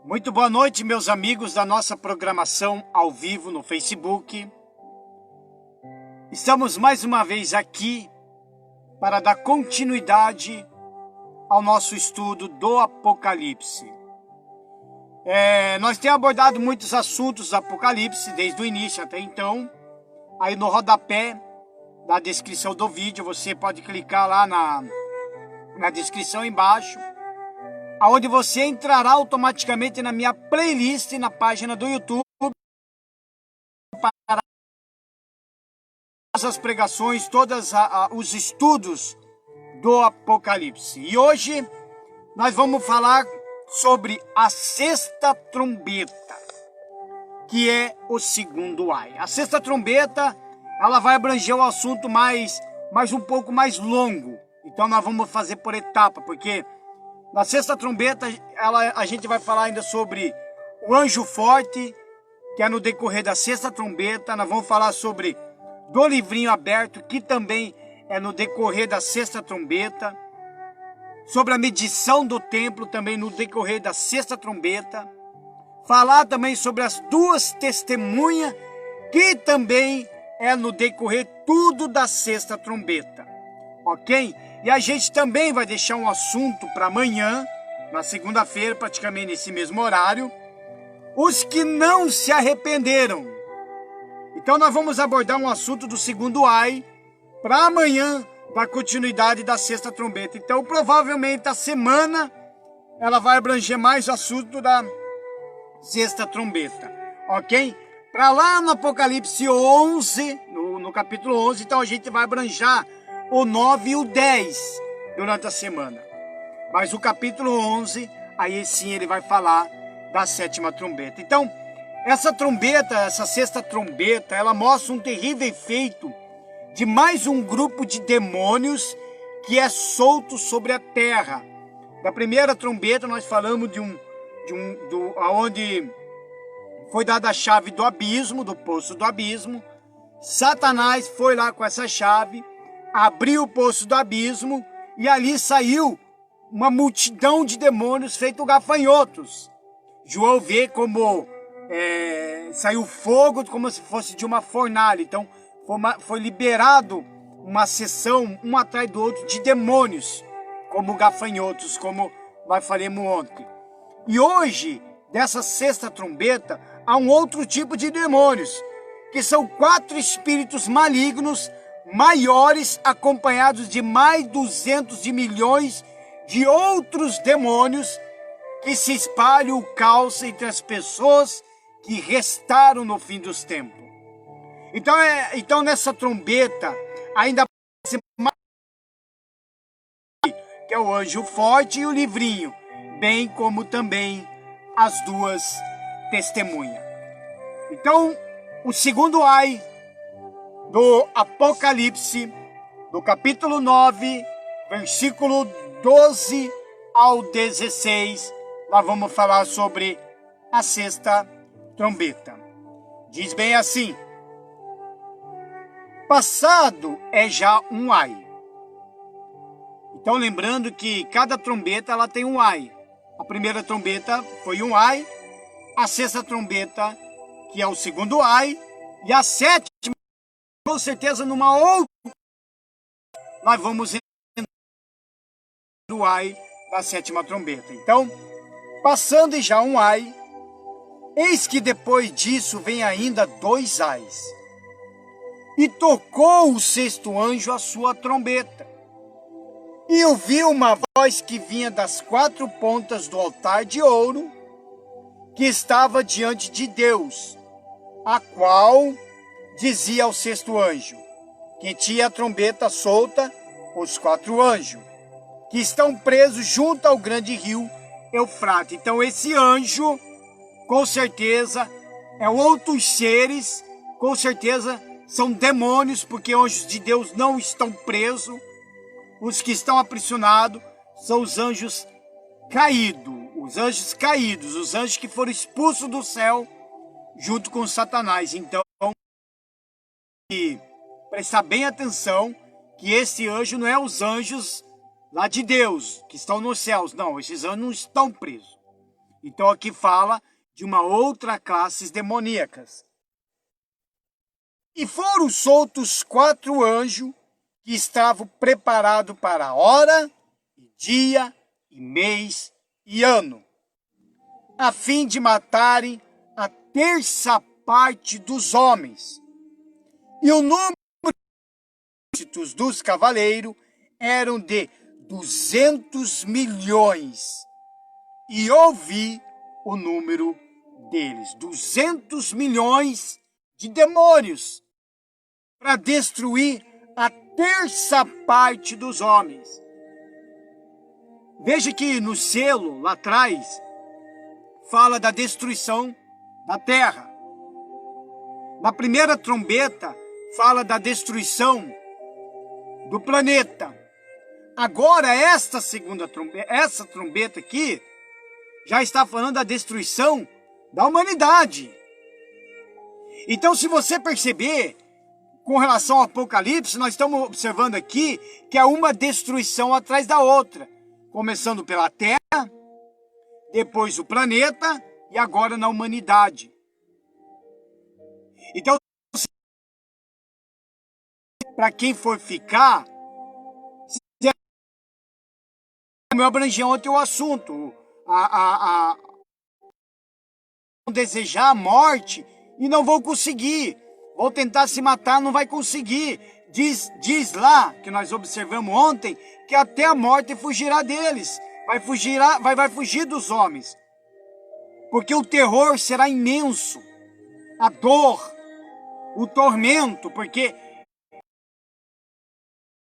Muito boa noite, meus amigos da nossa programação ao vivo no Facebook. Estamos mais uma vez aqui para dar continuidade ao nosso estudo do Apocalipse. Nós temos abordado muitos assuntos do Apocalipse desde o início até então. Aí no rodapé da descrição do vídeo você pode clicar lá na descrição embaixo, onde você entrará automaticamente na minha playlist na página do YouTube para todas as pregações, todos os estudos do Apocalipse. E hoje nós vamos falar sobre a sexta trombeta, que é o segundo ai. A sexta trombeta, ela vai abranger o assunto mais um pouco mais longo. Então nós vamos fazer por etapa, porque na sexta trombeta, a gente vai falar ainda sobre o anjo forte, que é no decorrer da sexta trombeta. Nós vamos falar sobre do livrinho aberto, que também é no decorrer da sexta trombeta. Sobre a medição do templo, também no decorrer da sexta trombeta. Falar também sobre as duas testemunhas, que também é no decorrer tudo da sexta trombeta. Ok? E a gente também vai deixar um assunto para amanhã, na segunda-feira, praticamente nesse mesmo horário, os que não se arrependeram. Então nós vamos abordar um assunto do segundo ai para amanhã, da continuidade da sexta trombeta. Então provavelmente a semana ela vai abranger mais o assunto da sexta trombeta, ok? Para lá no Apocalipse 11, no capítulo 11, então a gente vai abranger o 9 e o 10 durante a semana. Mas o capítulo 11, aí sim ele vai falar da sétima trombeta. Então, essa trombeta, essa sexta trombeta, ela mostra um terrível efeito de mais um grupo de demônios que é solto sobre a terra. Da primeira trombeta nós falamos onde foi dada a chave do abismo, do poço do abismo. Satanás foi lá com essa chave, abriu o poço do abismo e ali saiu uma multidão de demônios feito gafanhotos. João vê como saiu fogo como se fosse de uma fornalha. Então foi liberado uma seção, um atrás do outro, de demônios, como gafanhotos, como nós falamos ontem. E hoje, dessa sexta trombeta, há um outro tipo de demônios, que são 4 espíritos malignos maiores, acompanhados de mais 200 de milhões de outros demônios que se espalham o caos entre as pessoas que restaram no fim dos tempos. Então nessa trombeta ainda aparece mais, que é o anjo forte e o livrinho, bem como também as duas testemunhas. Então o segundo ai do Apocalipse, do capítulo 9, versículo 12 ao 16, nós vamos falar sobre a sexta trombeta. Diz bem assim: passado é já um ai. Então lembrando que cada trombeta ela tem um ai. A primeira trombeta foi um ai, a sexta trombeta, que é o segundo ai, e a sétima, com certeza numa outra, nós vamos entrar no ai da sétima trombeta. Então, passando já um ai, eis que depois disso vem ainda 2 ais. E tocou o sexto anjo a sua trombeta. E ouvi uma voz que vinha das 4 pontas do altar de ouro, que estava diante de Deus, a qual dizia ao sexto anjo, que tinha a trombeta solta, os 4 anjos, que estão presos junto ao grande rio Eufrates. Então esse anjo, com certeza, é outros seres, com certeza são demônios, porque anjos de Deus não estão presos. Os que estão aprisionados são os anjos caídos, os anjos que foram expulsos do céu junto com Satanás. Então, prestar bem atenção que esse anjo não é os anjos lá de Deus, que estão nos céus. Não, esses anjos não estão presos. Então aqui fala de uma outra classe demoníacas. E foram soltos 4 anjos que estavam preparados para a hora, e dia, e mês, e ano, a fim de matarem a terça parte dos homens. E o número dos cavaleiros eram de 200 milhões. E ouvi o número deles, 200 milhões de demônios, para destruir a terça parte dos homens. Veja que no selo, lá atrás, fala da destruição da terra. Na primeira trombeta, fala da destruição do planeta. Agora, esta segunda trombeta, essa trombeta aqui, já está falando da destruição da humanidade. Então, se você perceber, com relação ao Apocalipse, nós estamos observando aqui que é uma destruição atrás da outra. Começando pela Terra, depois o planeta e agora na humanidade. Então, para quem for ficar, eu abrangi ontem o assunto, desejar a morte e não vão conseguir, vão tentar se matar, não vai conseguir. Diz lá, que nós observamos ontem, que até a morte fugirá deles, vai fugir dos homens, porque o terror será imenso, a dor, o tormento, porque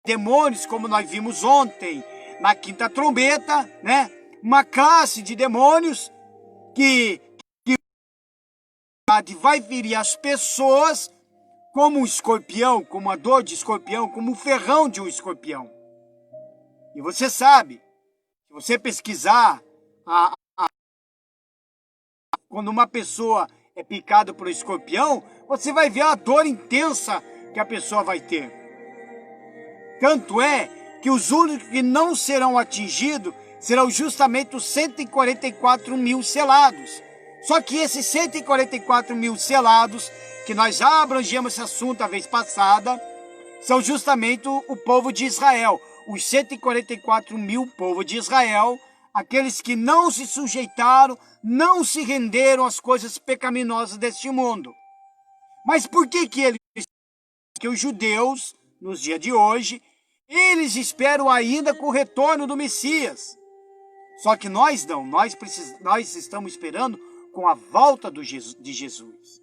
demônios, como nós vimos ontem, na quinta trombeta, né? Uma classe de demônios que vai ferir as pessoas como um escorpião, como a dor de escorpião, como o ferrão de um escorpião. E você sabe, se você pesquisar, quando uma pessoa é picada por um escorpião, você vai ver a dor intensa que a pessoa vai ter. Tanto é que os únicos que não serão atingidos serão justamente os 144 mil selados. Só que esses 144 mil selados, que nós já abrangemos esse assunto a vez passada, são justamente o povo de Israel. Os 144 mil povo de Israel, aqueles que não se sujeitaram, não se renderam às coisas pecaminosas deste mundo. Mas por que eles? Porque os judeus, nos dias de hoje, eles esperam ainda com o retorno do Messias. Só que nós não, nós estamos esperando com a volta de Jesus.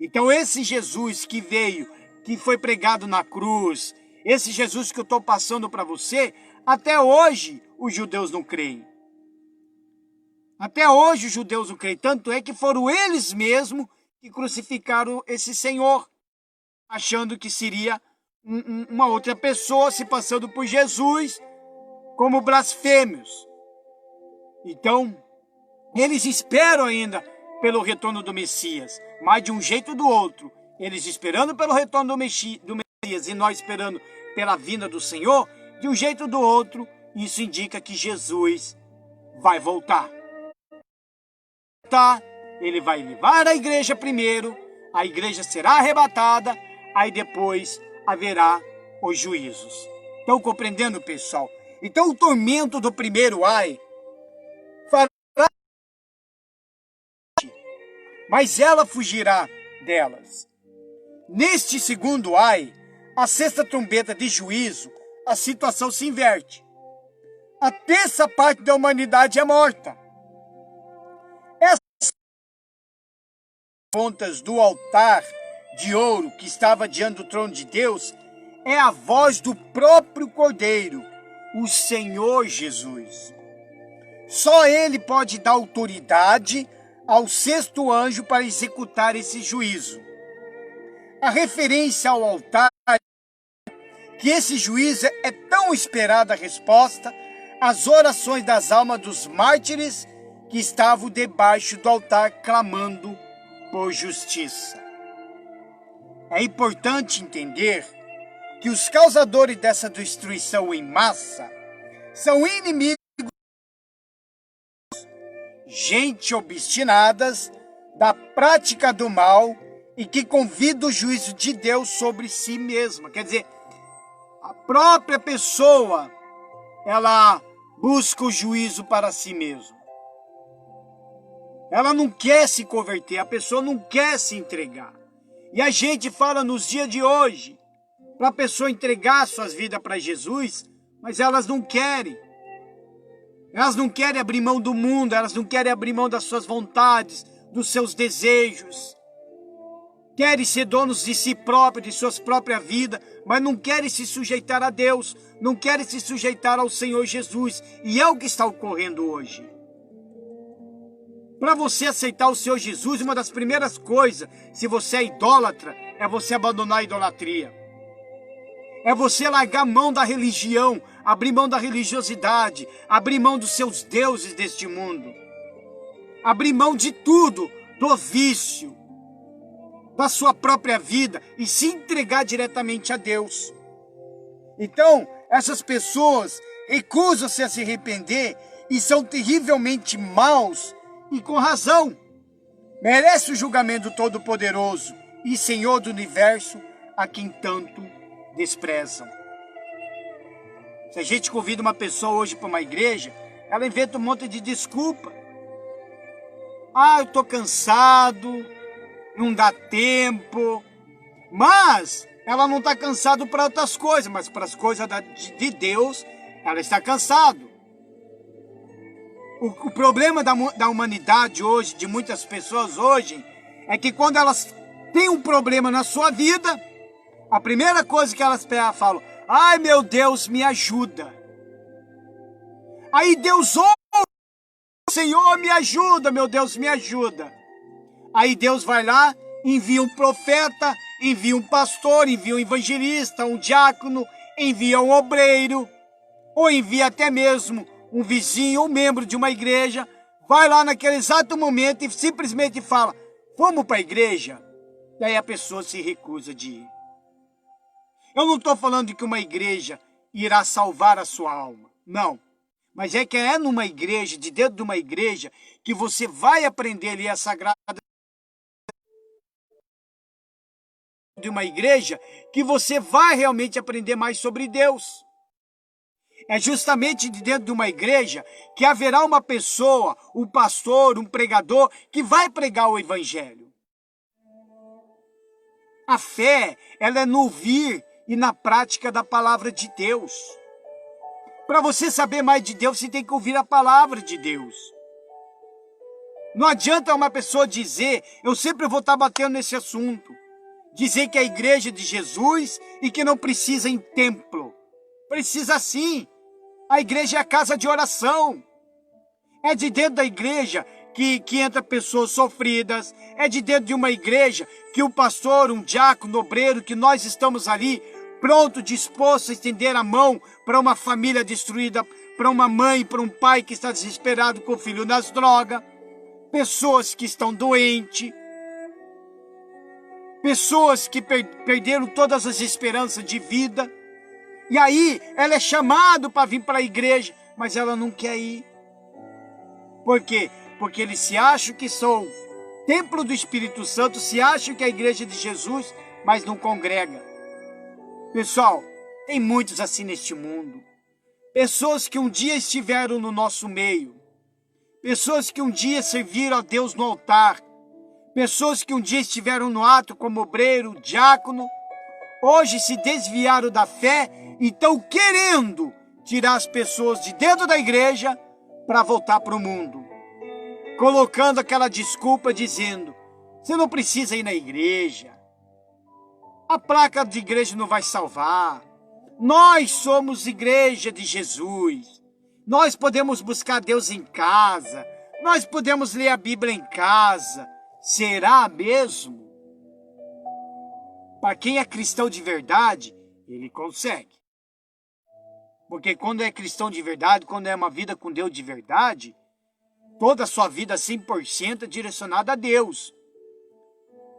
Então esse Jesus que veio, que foi pregado na cruz, esse Jesus que eu estou passando para você, até hoje os judeus não creem. Até hoje os judeus não creem, tanto é que foram eles mesmos que crucificaram esse Senhor, achando que seria uma outra pessoa se passando por Jesus como blasfêmios. Então, eles esperam ainda pelo retorno do Messias, mas de um jeito ou do outro, eles esperando pelo retorno do Messias e nós esperando pela vinda do Senhor, de um jeito ou do outro, isso indica que Jesus vai voltar. Ele vai levar a igreja primeiro, a igreja será arrebatada, aí depois haverá os juízos. Estão compreendendo, pessoal? Então o tormento do primeiro ai fará, mas ela fugirá delas. Neste segundo ai, a sexta trombeta de juízo, a situação se inverte. A terça parte da humanidade é morta. Essas pontas do altar de ouro que estava diante do trono de Deus é a voz do próprio Cordeiro, o Senhor Jesus. Só Ele pode dar autoridade ao sexto anjo para executar esse juízo. A referência ao altar, que esse juízo é tão esperada a resposta às orações das almas dos mártires que estavam debaixo do altar clamando por justiça. É importante entender que os causadores dessa destruição em massa são inimigos. gente obstinadas da prática do mal e que convida o juízo de Deus sobre si mesma. Quer dizer, a própria pessoa, ela busca o juízo para si mesma. Ela não quer se converter, a pessoa não quer se entregar. E a gente fala nos dias de hoje, para a pessoa entregar suas vidas para Jesus, mas elas não querem. Elas não querem abrir mão do mundo, elas não querem abrir mão das suas vontades, dos seus desejos. Querem ser donos de si próprios, de suas próprias vidas, mas não querem se sujeitar a Deus, não querem se sujeitar ao Senhor Jesus. E é o que está ocorrendo hoje. Para você aceitar o Senhor Jesus, uma das primeiras coisas, se você é idólatra, é você abandonar a idolatria. É você largar mão da religião, abrir mão da religiosidade, abrir mão dos seus deuses deste mundo. Abrir mão de tudo, do vício, da sua própria vida e se entregar diretamente a Deus. Então, essas pessoas recusam-se a se arrepender e são terrivelmente maus e com razão. Merece o julgamento do Todo-Poderoso e Senhor do Universo, a quem tanto desprezam. Se a gente convida uma pessoa hoje para uma igreja, ela inventa um monte de desculpa. Ah, eu estou cansado, não dá tempo. Mas ela não está cansada para outras coisas, mas para as coisas de Deus, ela está cansada. O problema da humanidade hoje, de muitas pessoas hoje, é que quando elas têm um problema na sua vida, a primeira coisa que elas falam, ai meu Deus, me ajuda. Aí Deus ouve, Senhor, me ajuda, meu Deus, me ajuda. Aí Deus vai lá, envia um profeta, envia um pastor, envia um evangelista, um diácono, envia um obreiro, ou envia até mesmo um vizinho, um membro de uma igreja, vai lá naquele exato momento e simplesmente fala, vamos para a igreja? E aí a pessoa se recusa de ir. Eu não estou falando de que uma igreja irá salvar a sua alma, não. Mas é que é numa igreja, de dentro de uma igreja, que você vai aprender ali a sagrada de uma igreja, que você vai realmente aprender mais sobre Deus. É justamente de dentro de uma igreja que haverá uma pessoa, um pastor, um pregador, que vai pregar o evangelho. A fé, ela é no ouvir e na prática da palavra de Deus. Para você saber mais de Deus, você tem que ouvir a palavra de Deus. Não adianta uma pessoa dizer, eu sempre vou estar batendo nesse assunto, dizer que é a igreja de Jesus e que não precisa em templo. Precisa sim. A igreja é a casa de oração. É de dentro da igreja que entra pessoas sofridas. É de dentro de uma igreja que o pastor, um diácono, obreiro, que nós estamos ali pronto, disposto a estender a mão para uma família destruída, para uma mãe, para um pai que está desesperado com o filho nas drogas, pessoas que estão doentes, pessoas que perderam todas as esperanças de vida. E aí ela é chamada para vir para a igreja, mas ela não quer ir. Por quê? Porque eles se acham que são templo do Espírito Santo, se acham que é a igreja de Jesus, mas não congrega. Pessoal, tem muitos assim neste mundo. Pessoas que um dia estiveram no nosso meio. Pessoas que um dia serviram a Deus no altar. Pessoas que um dia estiveram no ato como obreiro, diácono. Hoje se desviaram da fé e estão querendo tirar as pessoas de dentro da igreja para voltar para o mundo. Colocando aquela desculpa dizendo, você não precisa ir na igreja. A placa de igreja não vai salvar. Nós somos igreja de Jesus. Nós podemos buscar Deus em casa. Nós podemos ler a Bíblia em casa. Será mesmo? Para quem é cristão de verdade, ele consegue. Porque quando é cristão de verdade, quando é uma vida com Deus de verdade, toda a sua vida 100% é direcionada a Deus.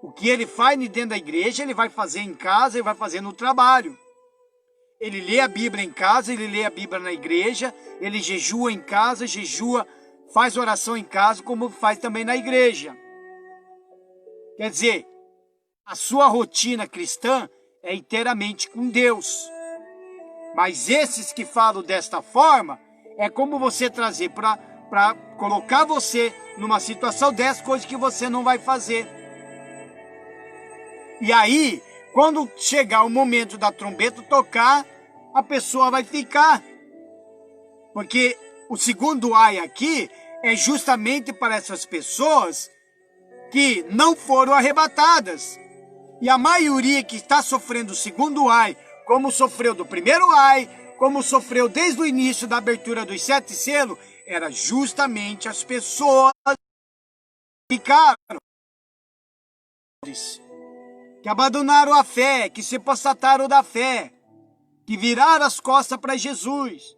O que ele faz dentro da igreja, ele vai fazer em casa, ele vai fazer no trabalho. Ele lê a Bíblia em casa, ele lê a Bíblia na igreja, ele jejua em casa, jejua faz oração em casa, como faz também na igreja. Quer dizer, a sua rotina cristã é inteiramente com Deus. Mas esses que falam desta forma, é como você trazer para colocar você numa situação dessa, coisa que você não vai fazer. E aí, quando chegar o momento da trombeta tocar, a pessoa vai ficar. Porque o segundo ai aqui é justamente para essas pessoas que não foram arrebatadas. E a maioria que está sofrendo o segundo ai, como sofreu do primeiro ai, como sofreu desde o início da abertura dos 7 selos, era justamente as pessoas que ficaram, que abandonaram a fé, que se apostataram da fé, que viraram as costas para Jesus,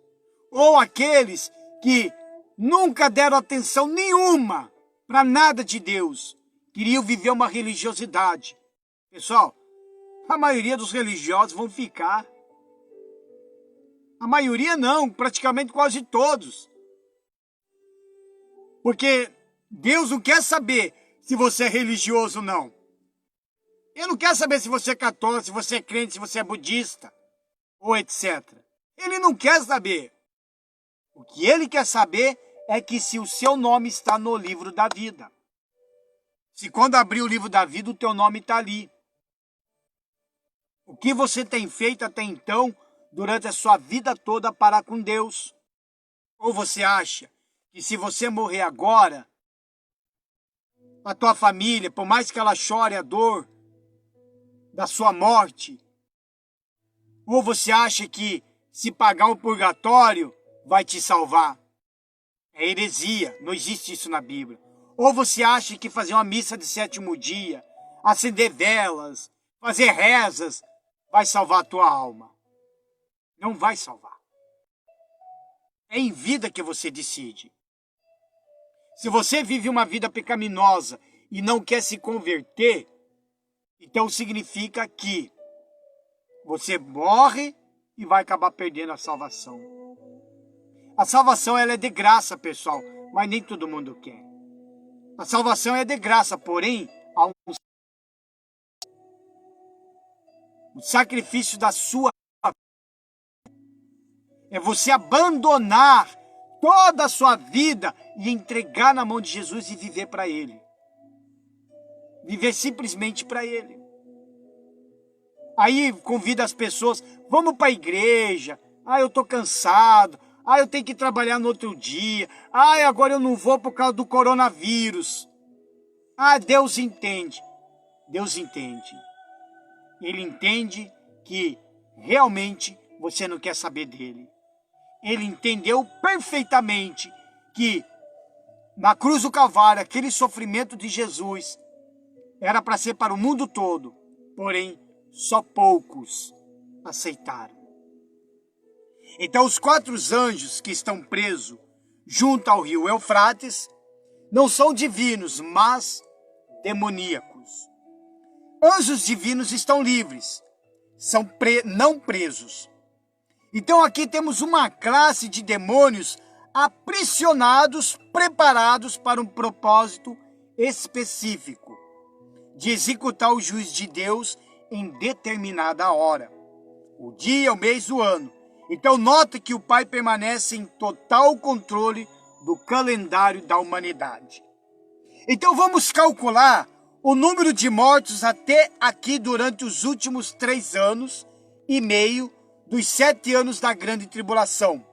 ou aqueles que nunca deram atenção nenhuma para nada de Deus, queriam viver uma religiosidade. Pessoal, a maioria dos religiosos vão ficar. A maioria não, praticamente quase todos. Porque Deus não quer saber se você é religioso ou não. Ele não quer saber se você é católico, se você é crente, se você é budista, ou etc. Ele não quer saber. O que ele quer saber é que se o seu nome está no livro da vida. Se quando abrir o livro da vida, o teu nome está ali. O que você tem feito até então, durante a sua vida toda, para com Deus? Ou você acha que se você morrer agora, a tua família, por mais que ela chore a dor da sua morte, ou você acha que se pagar um purgatório vai te salvar? É heresia, não existe isso na Bíblia. Ou você acha que fazer uma missa de 7º dia, acender velas, fazer rezas, vai salvar a tua alma? Não vai salvar. É em vida que você decide. Se você vive uma vida pecaminosa e não quer se converter, então significa que você morre e vai acabar perdendo a salvação. A salvação ela é de graça, pessoal, mas nem todo mundo quer. A salvação é de graça, porém, há um sacrifício da sua vida. É você abandonar toda a sua vida e entregar na mão de Jesus e viver para Ele. Viver simplesmente para Ele. Aí convida as pessoas, vamos para a igreja. Ah, eu estou cansado. Ah, eu tenho que trabalhar no outro dia. Ah, agora eu não vou por causa do coronavírus. Ah, Deus entende. Deus entende. Ele entende que realmente você não quer saber dele. Ele entendeu perfeitamente que na cruz do Calvário, aquele sofrimento de Jesus era para ser para o mundo todo. Porém, só poucos aceitaram. Então os 4 anjos que estão presos junto ao rio Eufrates não são divinos, mas demoníacos. Anjos divinos estão livres, são não presos. Então aqui temos uma classe de demônios aprisionados, preparados para um propósito específico, de executar o juízo de Deus em determinada hora, o dia, o mês, o ano. Então nota que o Pai permanece em total controle do calendário da humanidade. Então vamos calcular o número de mortos até aqui durante os últimos 3 anos e meio dos 7 anos da grande tribulação,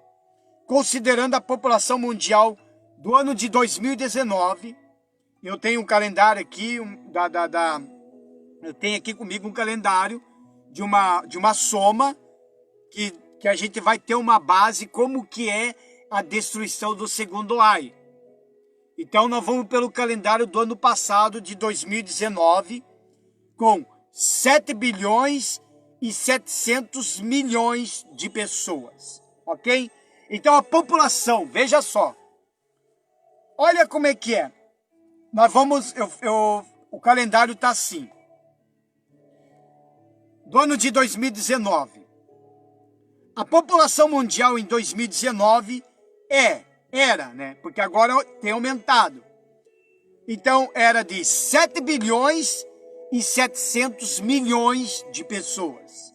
considerando a população mundial do ano de 2019. Eu tenho um calendário aqui, eu tenho aqui comigo um calendário de uma soma que a gente vai ter uma base como que é a destruição do segundo ai. Então nós vamos pelo calendário do ano passado, de 2019, com 7 bilhões e 700 milhões de pessoas, ok? Então a população, veja só, olha como é que é. Nós vamos, o calendário está assim. Do ano de 2019. A população mundial em 2019 é Era, né? Porque agora tem aumentado. Então, era de 7 bilhões e 700 milhões de pessoas.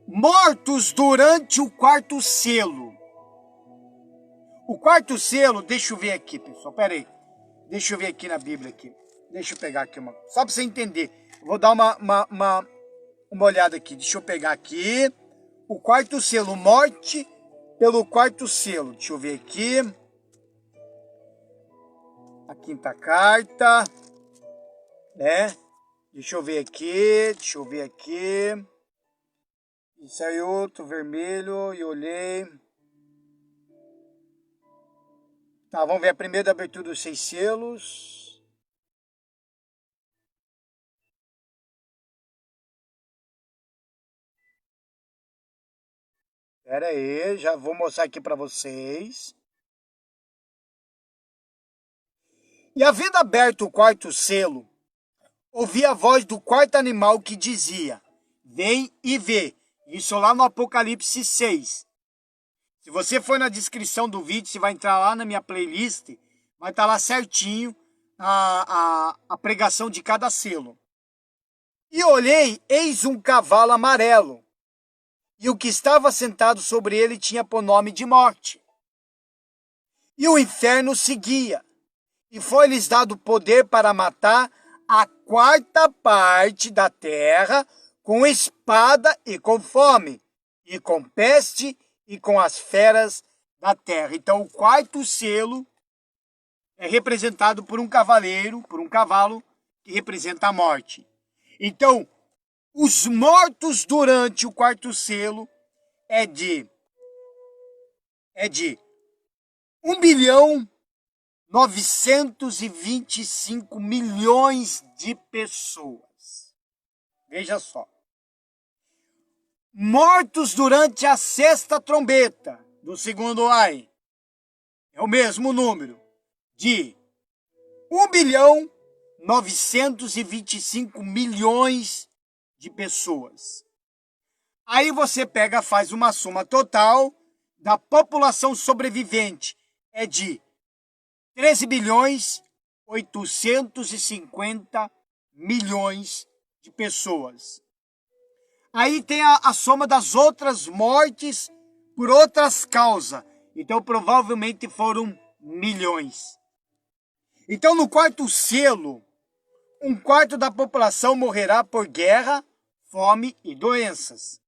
Mortos durante o quarto selo. O quarto selo, deixa eu ver aqui, pessoal, pera aí. Deixa eu ver aqui na Bíblia aqui. Deixa eu pegar aqui uma, só para você entender. Vou dar uma olhada aqui. Deixa eu pegar aqui. O quarto selo, morte pelo quarto selo. Deixa eu ver aqui. A quinta carta, né? Deixa eu ver aqui. Isso aí, outro vermelho, e olhei. Tá, vamos ver a primeira abertura dos 6 selos. Pera aí, já vou mostrar aqui para vocês. E havendo aberto o quarto selo, ouvi a voz do quarto animal que dizia: vem e vê. Isso lá no Apocalipse 6. Se você for na descrição do vídeo, você vai entrar lá na minha playlist, vai estar lá certinho a pregação de cada selo. E olhei, eis um cavalo amarelo, e o que estava sentado sobre ele tinha por nome de morte. E o inferno seguia, e foi-lhes dado poder para matar a quarta parte da terra com espada e com fome, e com peste e com as feras da terra. Então, o quarto selo é representado por um cavaleiro, por um cavalo, que representa a morte. Então, os mortos durante o quarto selo é de 1.925 milhões de pessoas. Veja só. Mortos durante a sexta trombeta do segundo ai. É o mesmo número de 1.925 milhões de pessoas. Aí você pega, faz uma soma total da população sobrevivente. É de 13 bilhões 850 milhões de pessoas. Aí tem a soma das outras mortes por outras causas. Então, provavelmente foram milhões. Então, no quarto selo, 1/4 da população morrerá por guerra, fome e doenças.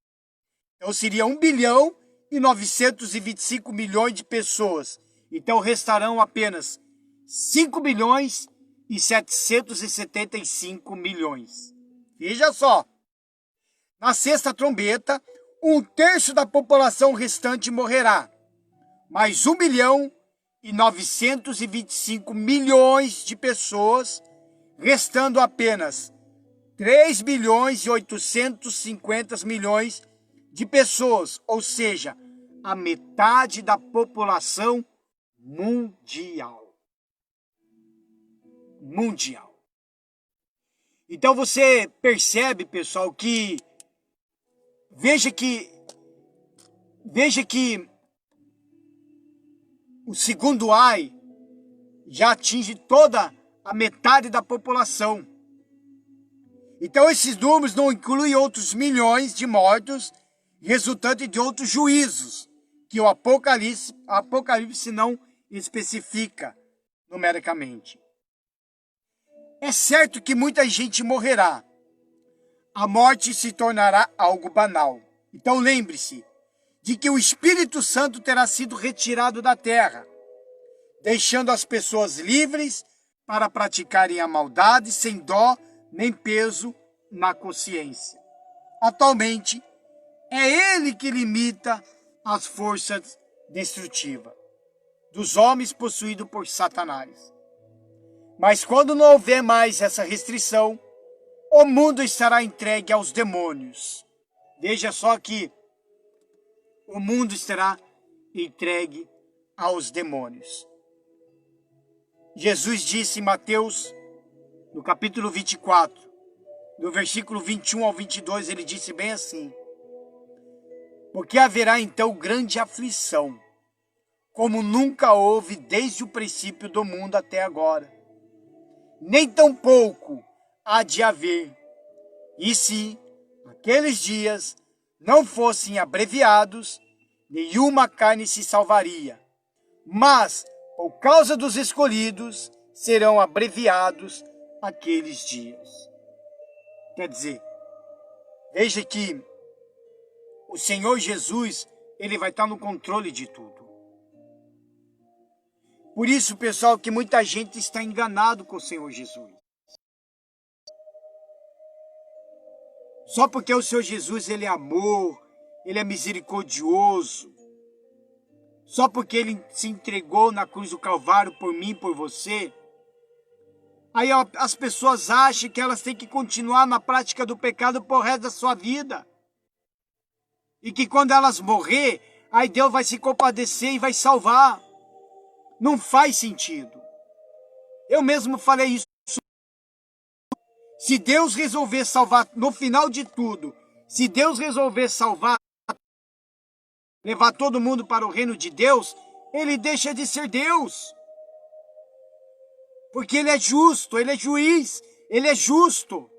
Então, seria 1.925 milhões de pessoas. Então, restarão apenas 5 bilhões e 775 milhões. Veja só. Na sexta trombeta, 1/3 da população restante morrerá. Mais 1.925 milhões de pessoas, restando apenas 3 bilhões e 850 milhões de pessoas, ou seja, a metade da população mundial. Então você percebe, pessoal, que veja que o segundo ai já atinge toda a metade da população. Então esses números não incluem outros milhões de mortos resultantes de outros juízos, que o Apocalipse não especifica numericamente. É certo que muita gente morrerá. A morte se tornará algo banal. Então lembre-se de que o Espírito Santo terá sido retirado da terra, deixando as pessoas livres para praticarem a maldade sem dó nem peso na consciência. Atualmente, é ele que limita as forças destrutivas dos homens possuídos por Satanás. Mas quando não houver mais essa restrição, o mundo estará entregue aos demônios. Veja só que o mundo estará entregue aos demônios. Jesus disse em Mateus, no capítulo 24, do versículo 21 ao 22, ele disse bem assim: porque haverá então grande aflição como nunca houve desde o princípio do mundo até agora. Nem tampouco há de haver. E se aqueles dias não fossem abreviados, nenhuma carne se salvaria. Mas, por causa dos escolhidos, serão abreviados aqueles dias. Quer dizer, veja que o Senhor Jesus, ele vai estar no controle de tudo. Por isso, pessoal, que muita gente está enganado com o Senhor Jesus. Só porque o Senhor Jesus, ele é amor, ele é misericordioso. Só porque ele se entregou na cruz do Calvário por mim e por você. Aí as pessoas acham que elas têm que continuar na prática do pecado por resto da sua vida. E que quando elas morrer, aí Deus vai se compadecer e vai salvar. Não faz sentido. Eu mesmo falei isso. Se Deus resolver salvar, no final de tudo, se Deus resolver salvar, levar todo mundo para o reino de Deus, ele deixa de ser Deus. Porque ele é justo, ele é juiz, ele é justo.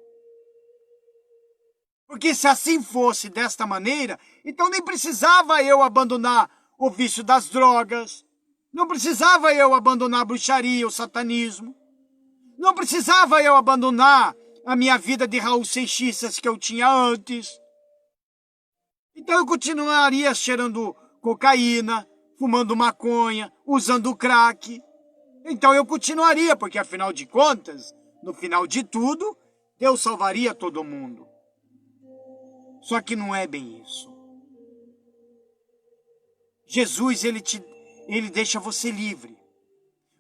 Porque se assim fosse desta maneira, então nem precisava eu abandonar o vício das drogas, não precisava eu abandonar a bruxaria, o satanismo, não precisava eu abandonar a minha vida de Raul Seixas que eu tinha antes. Então eu continuaria cheirando cocaína, fumando maconha, usando crack. Então eu continuaria, porque afinal de contas, no final de tudo, Deus salvaria todo mundo. Só que não é bem isso. Jesus, ele deixa você livre.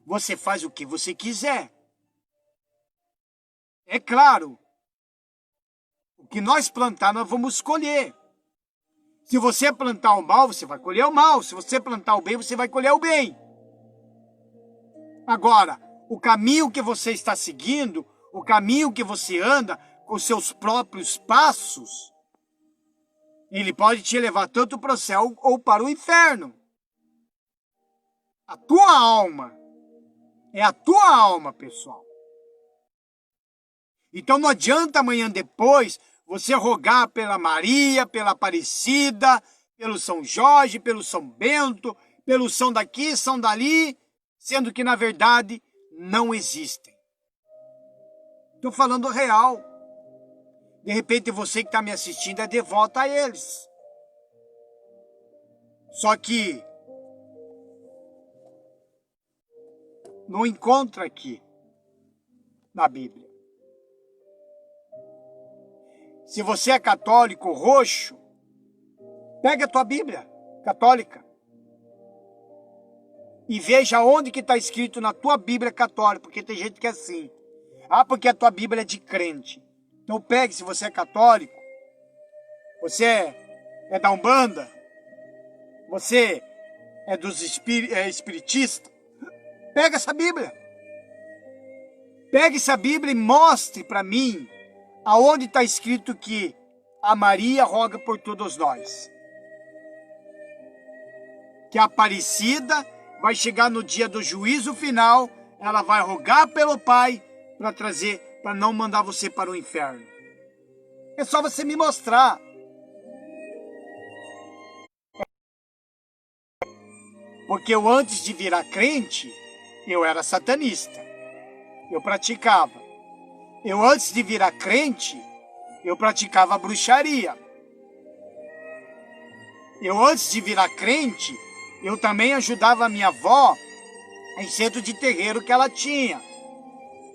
Você faz o que você quiser. É claro, o que nós plantar, nós vamos colher. Se você plantar o mal, você vai colher o mal. Se você plantar o bem, você vai colher o bem. Agora, o caminho que você está seguindo, o caminho que você anda com seus próprios passos, ele pode te levar tanto para o céu ou para o inferno. A tua alma, é a tua alma, pessoal. Então não adianta amanhã depois você rogar pela Maria, pela Aparecida, pelo São Jorge, pelo São Bento, pelo São daqui, São dali, sendo que na verdade não existem. Estou falando real. De repente você que está me assistindo é devoto a eles. Só que não encontra aqui na Bíblia. Se você é católico roxo, pega a tua Bíblia católica e veja onde que está escrito na tua Bíblia católica, porque tem gente que é assim. Ah, porque a tua Bíblia é de crente. Então pegue, se você é católico, você é da Umbanda, você é dos espiritistas, pega essa Bíblia. Pegue essa Bíblia e mostre para mim aonde está escrito que a Maria roga por todos nós. Que a Aparecida vai chegar no dia do juízo final, ela vai rogar pelo Pai para não mandar você para o inferno. É só você me mostrar. Porque eu antes de virar crente, eu era satanista. Eu praticava. Eu antes de virar crente, eu praticava bruxaria. Eu antes de virar crente, eu também ajudava a minha avó em centro de terreiro que ela tinha.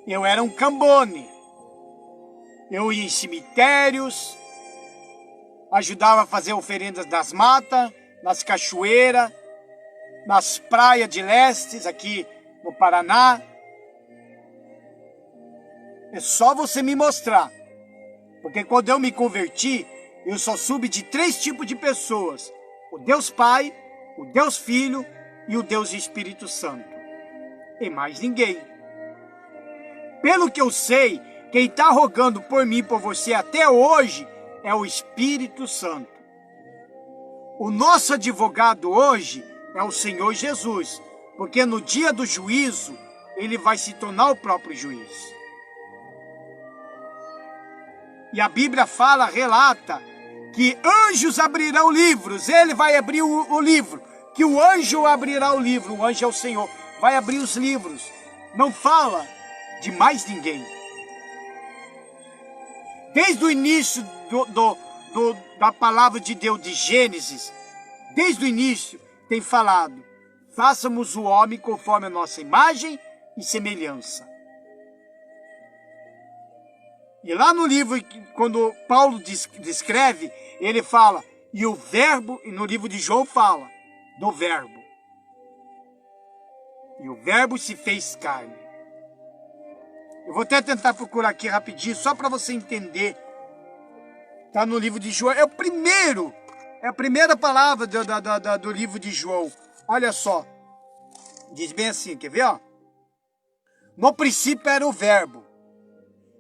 Eu era um cambone. Eu ia em cemitérios, ajudava a fazer oferendas nas matas, nas cachoeiras, nas praias de lestes aqui no Paraná. É só você me mostrar. Porque quando eu me converti, eu só soube de 3 tipos de pessoas. O Deus Pai, o Deus Filho e o Deus Espírito Santo. E mais ninguém. Pelo que eu sei, quem está rogando por mim e por você até hoje é o Espírito Santo. O nosso advogado hoje é o Senhor Jesus, porque no dia do juízo, ele vai se tornar o próprio juiz. E a Bíblia fala, relata, que anjos abrirão livros, ele vai abrir o livro, que o anjo abrirá o livro, o anjo é o Senhor, vai abrir os livros, não fala de mais ninguém. Desde o início da palavra de Deus, de Gênesis, desde o início tem falado, façamos o homem conforme a nossa imagem e semelhança. E lá no livro, quando Paulo descreve, ele fala, e o verbo, e no livro de João fala, do verbo. E o verbo se fez carne. Eu vou até tentar procurar aqui rapidinho, só para você entender. Está no livro de João, é a primeira palavra do livro de João. Olha só, diz bem assim, quer ver? Ó? No princípio era o verbo,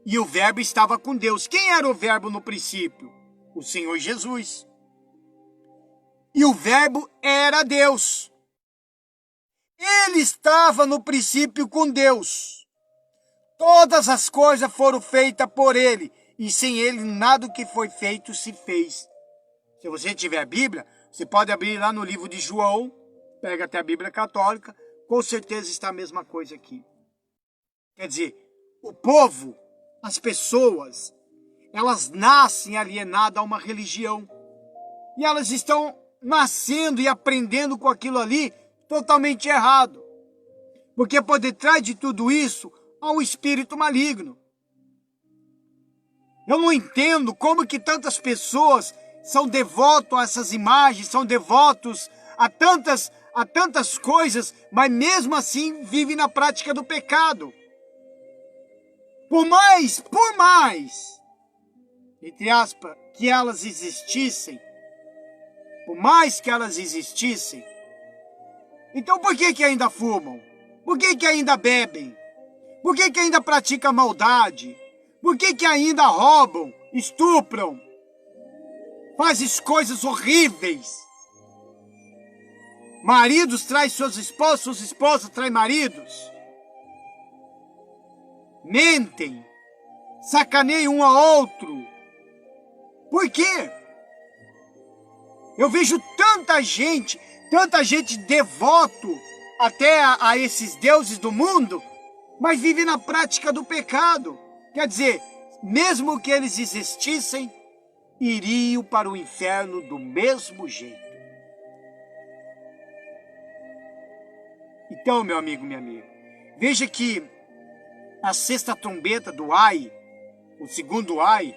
e o verbo estava com Deus. Quem era o verbo no princípio? O Senhor Jesus. E o verbo era Deus. Ele estava no princípio com Deus. Todas as coisas foram feitas por ele, e sem ele nada do que foi feito se fez. Se você tiver a Bíblia, você pode abrir lá no livro de João, pega até a Bíblia católica, com certeza está a mesma coisa aqui. Quer dizer, o povo, as pessoas, elas nascem alienadas a uma religião. E elas estão nascendo e aprendendo com aquilo ali totalmente errado. Porque por detrás de tudo isso, há um espírito maligno. Eu não entendo como que tantas pessoas são devotos a essas imagens, são devotos a tantas coisas, mas mesmo assim vivem na prática do pecado. Por mais, entre aspas, que elas existissem, por mais que elas existissem, então por que ainda fumam? Por que ainda bebem? Por que ainda praticam maldade? Por que ainda roubam, estupram, fazem coisas horríveis? Maridos traem suas esposas traem maridos. Mentem, sacaneiam um ao outro. Por quê? Eu vejo tanta gente devoto até a esses deuses do mundo, mas vive na prática do pecado. Quer dizer, mesmo que eles existissem, iriam para o inferno do mesmo jeito. Então, meu amigo, minha amiga, veja que a sexta trombeta do ai, o segundo ai,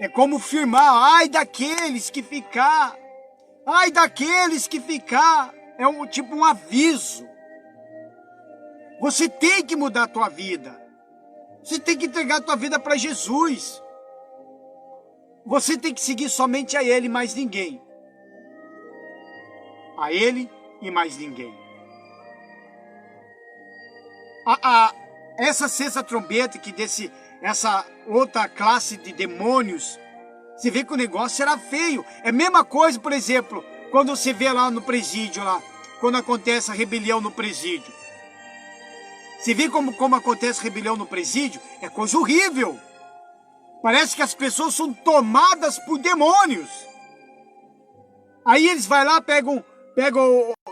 é como firmar, ai daqueles que ficar, é tipo um aviso. Você tem que mudar a tua vida. Você tem que entregar a tua vida para Jesus. Você tem que seguir somente a Ele e mais ninguém. A Ele e mais ninguém. Essa sexta trombeta, essa outra classe de demônios, você vê que o negócio era feio. É a mesma coisa, por exemplo, quando você vê lá no presídio, lá, quando acontece a rebelião no presídio. Você vê como acontece a rebelião no presídio? É coisa horrível. Parece que as pessoas são tomadas por demônios. Aí eles vão lá, pegam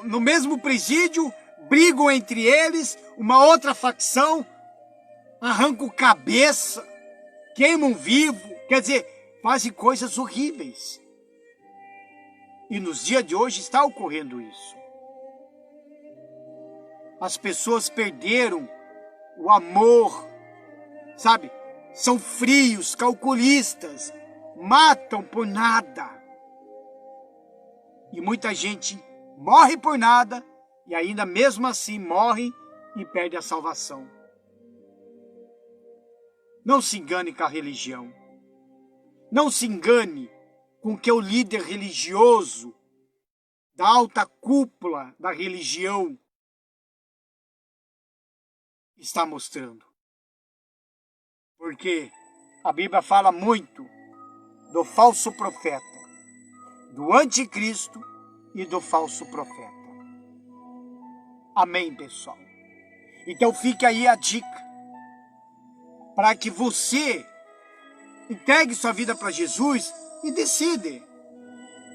no mesmo presídio, brigam entre eles, uma outra facção, arrancam cabeça, queimam vivo, quer dizer, fazem coisas horríveis. E nos dias de hoje está ocorrendo isso. As pessoas perderam o amor, sabe? São frios, calculistas, matam por nada. E muita gente morre por nada e ainda mesmo assim morre e perde a salvação. Não se engane com a religião. Não se engane com o que o líder religioso da alta cúpula da religião está mostrando. Porque a Bíblia fala muito do falso profeta, do anticristo e do falso profeta. Amém, pessoal? Então fica aí a dica para que você entregue sua vida para Jesus e decide.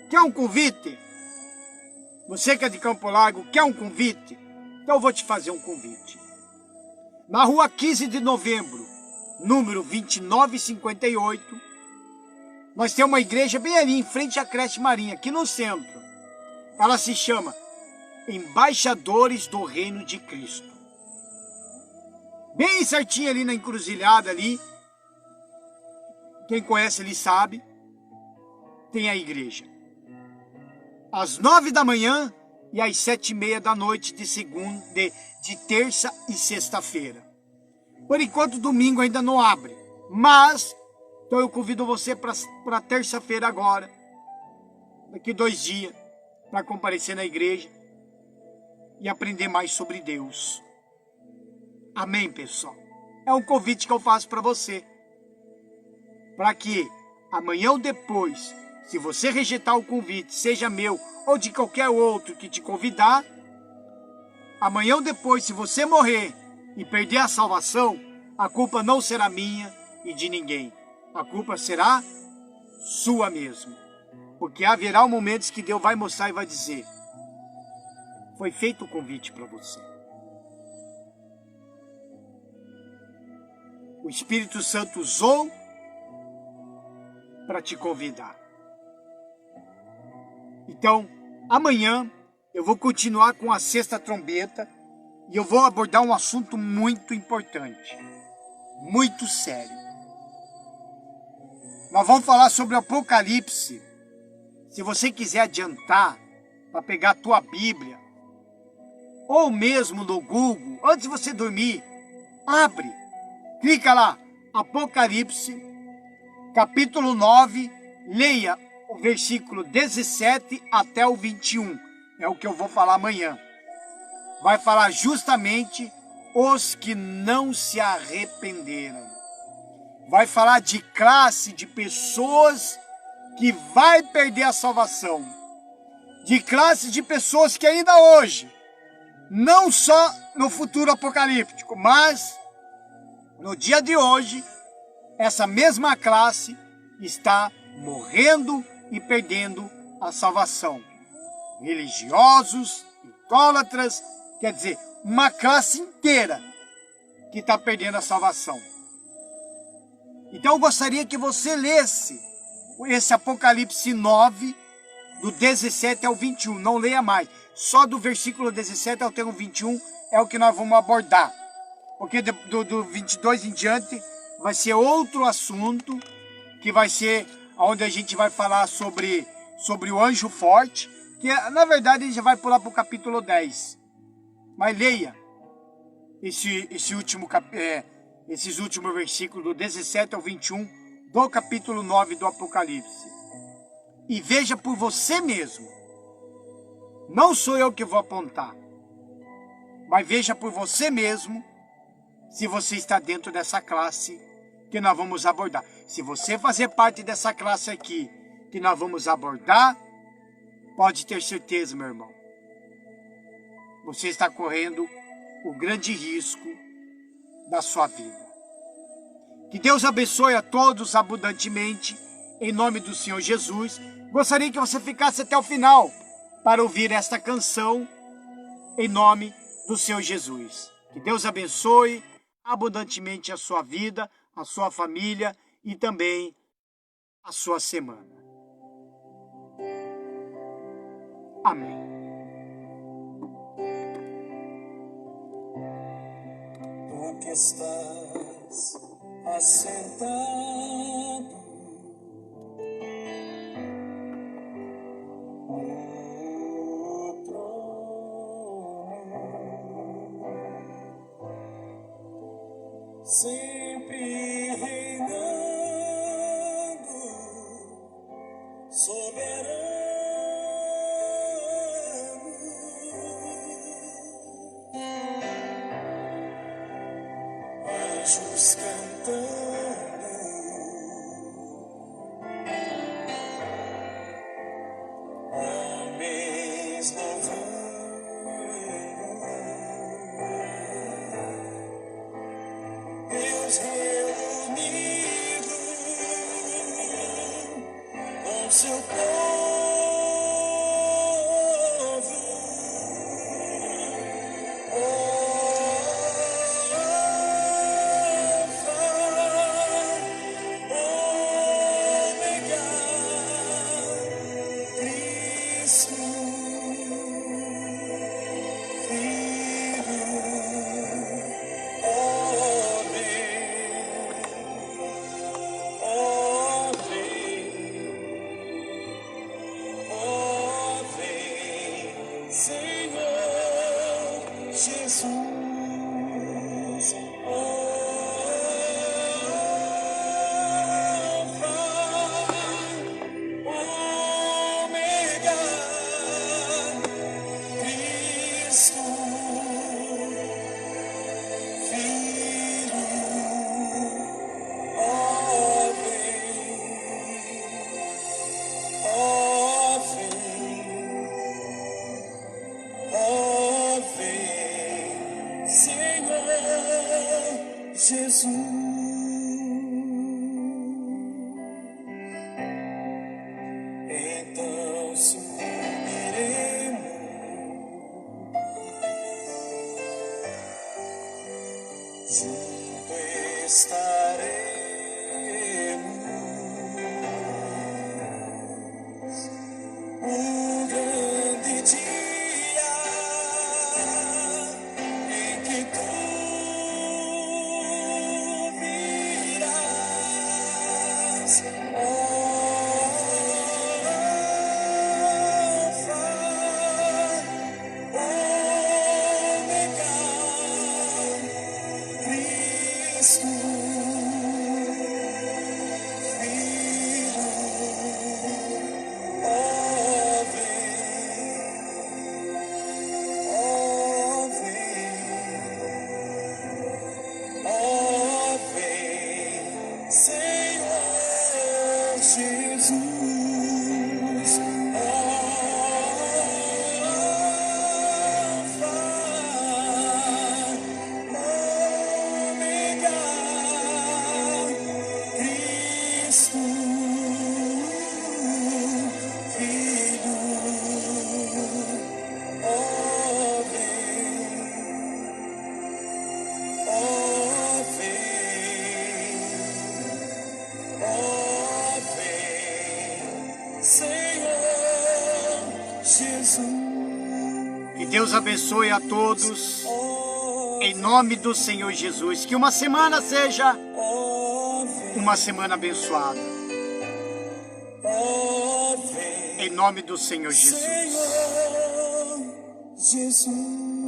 Quer um convite? Você que é de Campo Largo, quer um convite? Então eu vou te fazer um convite. Na rua 15 de novembro, número 2958, nós temos uma igreja bem ali, em frente à creche Marinha, aqui no centro. Ela se chama Embaixadores do Reino de Cristo. Bem certinho ali na encruzilhada ali. Quem conhece ali sabe. Tem a igreja. Às 9 da manhã e às 7:30 da noite de terça e sexta-feira. Por enquanto, domingo ainda não abre. Mas, então eu convido você para terça-feira agora, daqui 2 dias, para comparecer na igreja e aprender mais sobre Deus. Amém, pessoal? É um convite que eu faço para você. Para que amanhã ou depois, se você rejeitar o convite, seja meu ou de qualquer outro que te convidar, amanhã ou depois, se você morrer e perder a salvação, a culpa não será minha e de ninguém. A culpa será sua mesmo. Porque haverá momentos que Deus vai mostrar e vai dizer: foi feito o convite para você. O Espírito Santo usou para te convidar. Então, amanhã eu vou continuar com a sexta trombeta e eu vou abordar um assunto muito importante, muito sério. Nós vamos falar sobre o Apocalipse. Se você quiser adiantar, para pegar a tua Bíblia, ou mesmo no Google, antes de você dormir, abre, clica lá, Apocalipse, capítulo 9, leia o versículo 17 até o 21. É o que eu vou falar amanhã. Vai falar justamente os que não se arrependeram. Vai falar de classe de pessoas que vai perder a salvação. De classe de pessoas que ainda hoje, não só no futuro apocalíptico, mas no dia de hoje, essa mesma classe está morrendo e perdendo a salvação. Religiosos, idólatras, quer dizer, uma classe inteira que está perdendo a salvação. Então eu gostaria que você lesse esse Apocalipse 9, do 17 ao 21. Não leia mais. Só do versículo 17 até o 21 é o que nós vamos abordar. Porque do 22 em diante vai ser outro assunto, que vai ser onde a gente vai falar sobre o anjo forte, que na verdade a gente vai pular para o capítulo 10. Mas leia esses últimos versículos, do 17 ao 21, do capítulo 9 do Apocalipse. E veja por você mesmo. Não sou eu que vou apontar, mas veja por você mesmo se você está dentro dessa classe que nós vamos abordar. Se você fazer parte dessa classe aqui que nós vamos abordar, pode ter certeza, meu irmão, você está correndo o grande risco da sua vida. Que Deus abençoe a todos abundantemente, em nome do Senhor Jesus. Gostaria que você ficasse até o final para ouvir esta canção, em nome do Senhor Jesus. Que Deus abençoe abundantemente a sua vida, a sua família e também a sua semana. Amém. Tu que estás assentado no trono, sempre reinando, soberano, anjos cantando, amém. Jesus, Ômega, Cristo, Filho, vem, Senhor Jesus. Então subiremos junto estaremos. Um grande dia em que tu virás, Alfa, Ômega, Cristo, Filho, vem, Senhor Jesus, Alfa, Ômega, Cristo, Filho, vem, Senhor Jesus. Que Deus abençoe a todos, em nome do Senhor Jesus. Que uma semana seja uma semana abençoada, em nome do Senhor Jesus. Senhor Jesus.